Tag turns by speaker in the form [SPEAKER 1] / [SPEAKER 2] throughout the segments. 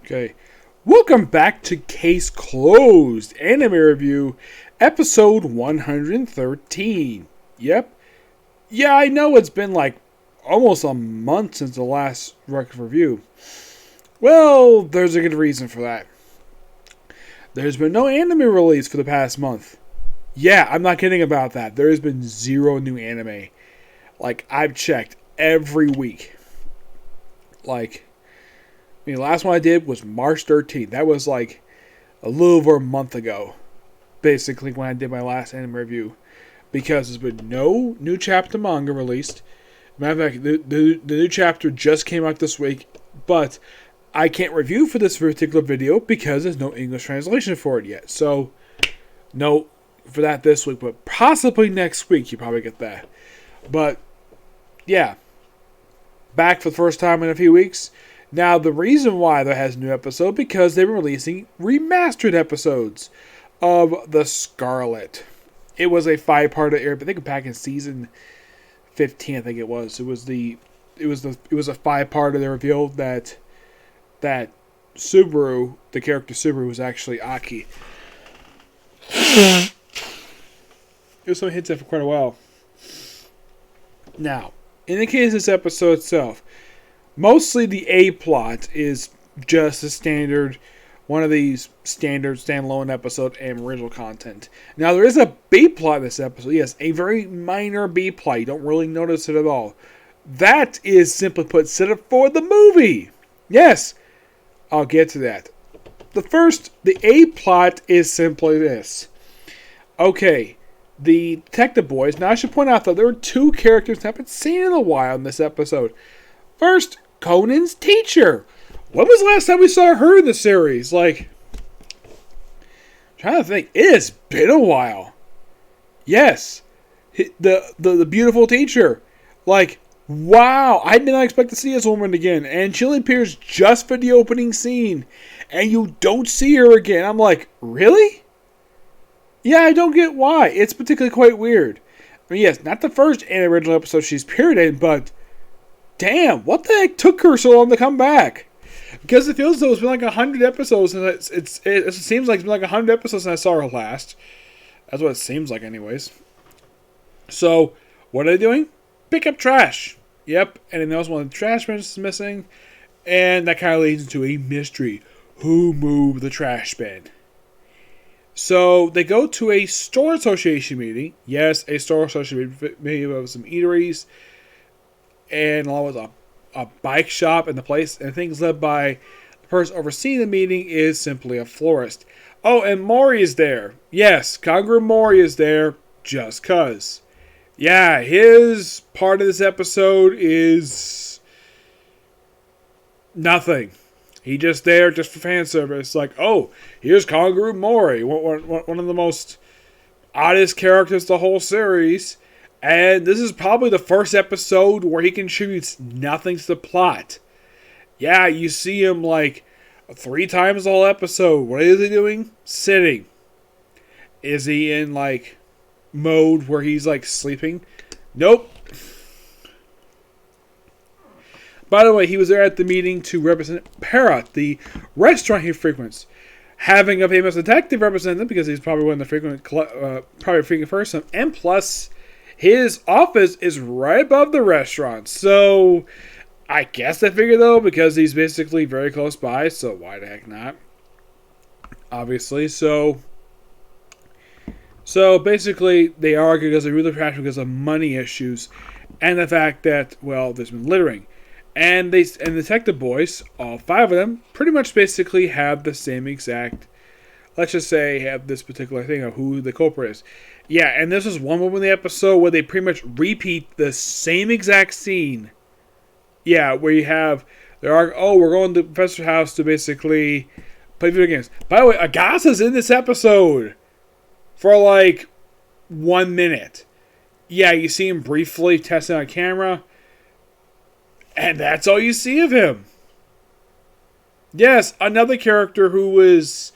[SPEAKER 1] Okay. Welcome back to Case Closed Anime Review, episode 113. Yep. Yeah, I know it's been like almost a month since the last record review. Well, there's a good reason for that. There's been no anime release for the past month. Yeah, I'm not kidding about that. There has been zero new anime. Like, I've checked every week. The last one I did was March 13th. That was like a little over a month ago, basically, when I did my last anime review. Because there's been no new chapter manga released. Matter of fact, the new chapter just came out this week, but I can't review for this particular video because there's no English translation for it yet. So, no for that this week, but possibly next week you probably get that. But, yeah. Back for the first time in a few weeks. Now, the reason why there has a new episode, because they were releasing remastered episodes of The Scarlet. It was a 5-parter era, but I think back in season 15, I think it was. It was a 5-parter. They revealed that Subaru, the character Subaru, was actually Aki. It was some hints at for quite a while. Now, in the case of this episode itself, mostly the A plot is just a standard, one of these standard standalone episode and original content. Now, there is a B plot in this episode. Yes, a very minor B plot. You don't really notice it at all. That is, simply put, set up for the movie. Yes, I'll get to that. The A plot is simply this. Okay, the detective boys. Now, I should point out that there are two characters that haven't seen in a while in this episode. First, Conan's teacher. When was the last time we saw her in the series? I'm trying to think. It has been a while. Yes. The beautiful teacher. Wow. I did not expect to see this woman again. And she only appears just for the opening scene. And you don't see her again. I'm like, really? Yeah, I don't get why. It's particularly quite weird. I mean, yes, not the first and original episode she's appeared in, but damn, what the heck took her so long to come back? Because it feels as though it's been like 100 episodes, and it seems like it's been like 100 episodes since I saw her last. That's what it seems like anyways. So, what are they doing? Pick up trash. Yep, and then there's one of the trash bins is missing, and that kind of leads into a mystery. Who moved the trash bin? So, they go to a store association meeting. Yes, a store association meeting of some eateries, and along with a bike shop and the place, and things led by the person overseeing the meeting is simply a florist. Oh, and Mori is there. Yes, Kanguru Mori is there just cuz. Yeah, his part of this episode is nothing. He just there just for fan service. Like, oh, here's Kanguru Mori, one of the most oddest characters of the whole series. And this is probably the first episode where he contributes nothing to the plot. Yeah, you see him 3 times the whole episode. What is he doing? Sitting. Is he in mode where he's sleeping? Nope. By the way, he was there at the meeting to represent Parrot, the restaurant he frequents. Having a famous detective represent them because he's probably one of the frequent person. And plus, his office is right above the restaurant. So, I guess I figure though, because he's basically very close by, so why the heck not? Obviously, so basically, they argue because they really passionate because of money issues and the fact that, well, there's been littering. And the detective boys, all 5 of them, pretty much basically have the same exact, let's just say, have this particular thing of who the culprit is. Yeah, and this is one moment in the episode where they pretty much repeat the same exact scene. Yeah, where you have, we're going to the professor's house to basically play video games. By the way, Agasa's in this episode for 1 minute. Yeah, you see him briefly testing on camera. And that's all you see of him. Yes, another character who is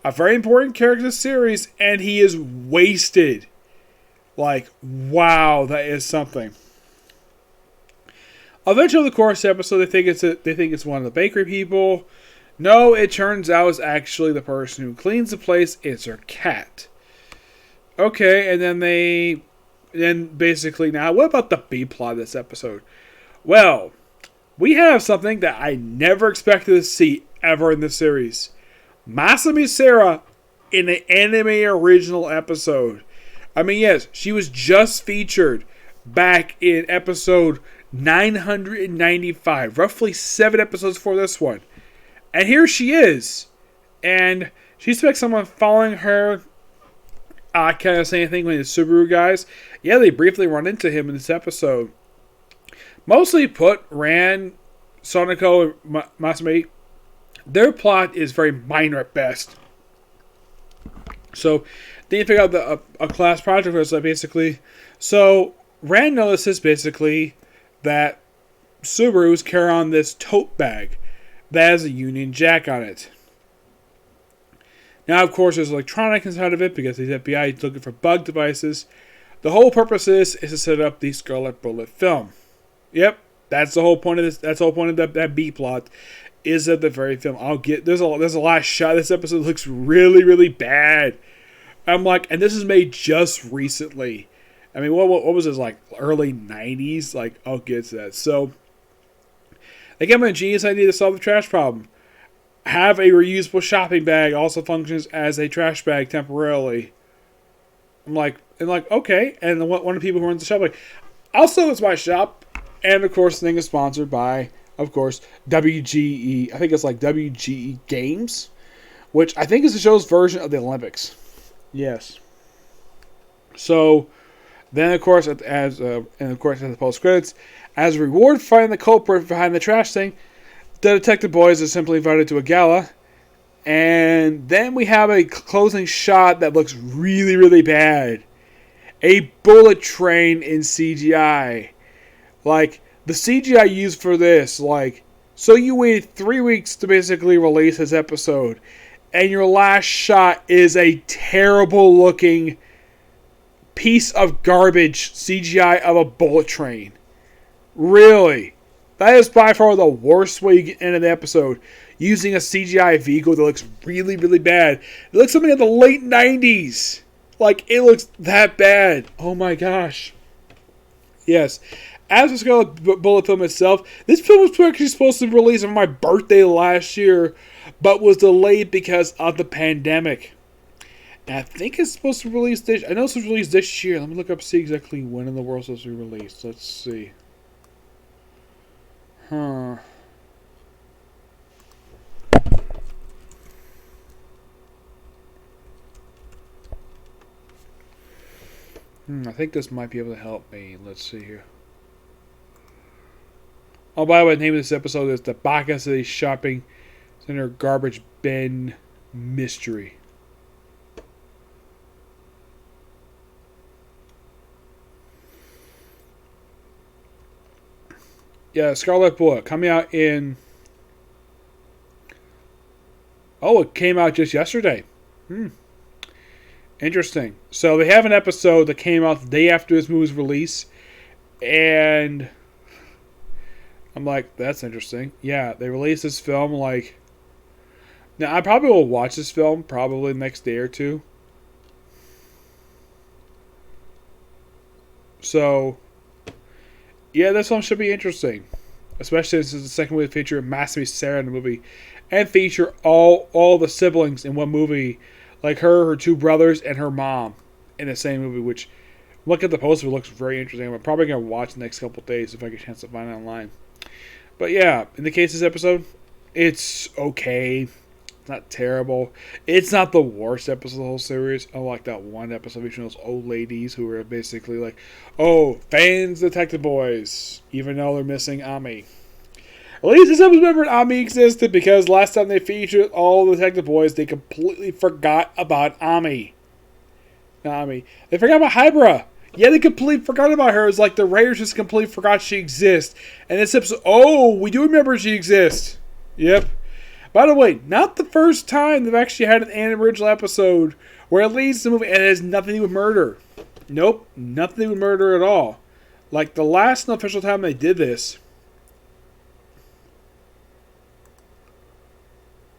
[SPEAKER 1] a very important character in the series, and he is wasted. Wow, that is something. Eventually, of course, the episode they think it's one of the bakery people. No, it turns out it's actually the person who cleans the place is her cat. Okay, and then basically now, what about the B plot of this episode? Well, we have something that I never expected to see ever in the series. Masami Sarah in an anime original episode. I mean, yes, she was just featured back in episode 995, roughly 7 episodes before this one. And here she is. And she expects someone following her. Kind of same thing with the Subaru guys. Yeah, they briefly run into him in this episode. Mostly put, Ran, Sonoko, and Masami, their plot is very minor at best. So, they figure out a class project was basically. So, Ran notices basically that Subarus carry on this tote bag that has a Union Jack on it. Now, of course, there's electronics inside of it because the FBI is looking for bug devices. The whole purpose is to set up the Scarlet Bullet film. Yep, that's the whole point of this. That's the whole point of that B plot. Is that the very film? There's a last shot. This episode looks really, really bad. I'm like, and this is made just recently. I mean, what was this, like early 90s? Like, I'll get to that. So, they gave me a genius idea to solve the trash problem. Have a reusable shopping bag also functions as a trash bag temporarily. I'm like, okay. And one of the people who runs the shop, like, also it's my shop. And of course, the thing is sponsored by, of course, WGE. I think it's like WGE Games, which I think is the show's version of the Olympics. Yes. So, then of course, as the post credits, as a reward for finding the culprit behind the trash thing, the detective boys are simply invited to a gala, and then we have a closing shot that looks really, really bad. A bullet train in CGI. Like, the CGI used for this, like, so you waited 3 weeks to basically release this episode, and your last shot is a terrible looking piece of garbage CGI of a bullet train. Really? That is by far the worst way you get into the episode. Using a CGI vehicle that looks really, really bad. It looks something in the late 90s. Like, it looks that bad. Oh my gosh. Yes. As for Scarlet Bullet film itself, this film was actually supposed to be released on my birthday last year, but was delayed because of the pandemic. And I think it's supposed to release this. I know it's supposed to release this year. Let me look up see exactly when in the world it's supposed to be released. Let's see. I think this might be able to help me. Let's see here. Oh, by the way, the name of this episode is the Beika City Shopping Center Garbage Bin Mystery. Yeah, Scarlet Bullet coming out in... Oh, it came out just yesterday. Interesting. So they have an episode that came out the day after this movie's release. And I'm like, that's interesting. Yeah, they released this film like... Now, I probably will watch this film probably the next day or two. So... Yeah, this one should be interesting. Especially since it's the second movie to feature Masami Sarah in the movie. And feature all the siblings in one movie. Like her 2 brothers, and her mom in the same movie. Which, look at the poster, it looks very interesting. I'm probably going to watch the next couple of days if I get a chance to find it online. But yeah, in the case of this episode, it's okay. It's not terrible. It's not the worst episode of the whole series. I like that one episode featuring those old ladies who were basically like, oh, fans Detective Boys, even though they're missing Ami. At least this episode remembered Ami existed because last time they featured all the Detective Boys, they completely forgot about Ami. They forgot about Hybra. Yeah, they completely forgot about her. It's like the writers just completely forgot she exists. And this episode, oh, we do remember she exists. Yep. By the way, not the first time they've actually had an original episode where it leads to the movie and it has nothing to do with murder. Nope, nothing to do with murder at all. Like the last official time they did this,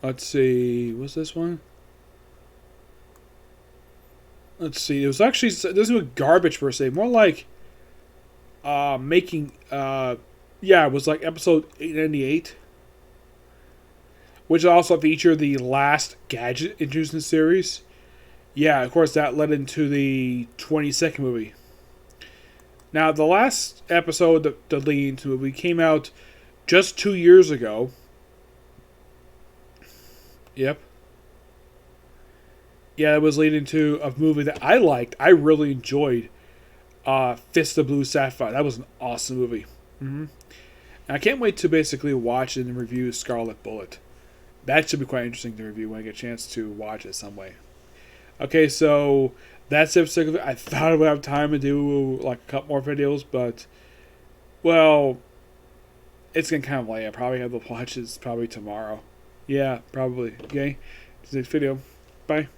[SPEAKER 1] Let's see. What's this one? Let's see. It was actually this was garbage per se. More like making. Yeah, it was like episode 898, which also featured the last gadget introduced in the series. Yeah, of course that led into the 22nd movie. Now the last episode that led into the movie came out just 2 years ago. Yep. Yeah, it was leading to a movie that I liked. I really enjoyed. Fist of Blue Sapphire. That was an awesome movie. Mm-hmm. And I can't wait to basically watch and review Scarlet Bullet. That should be quite interesting to review when I get a chance to watch it some way. Okay, so that's the episode of it. I thought I would have time to do like a couple more videos, but well, it's getting kind of late. I probably have the watches probably tomorrow. Yeah, probably. Okay, next video. Bye.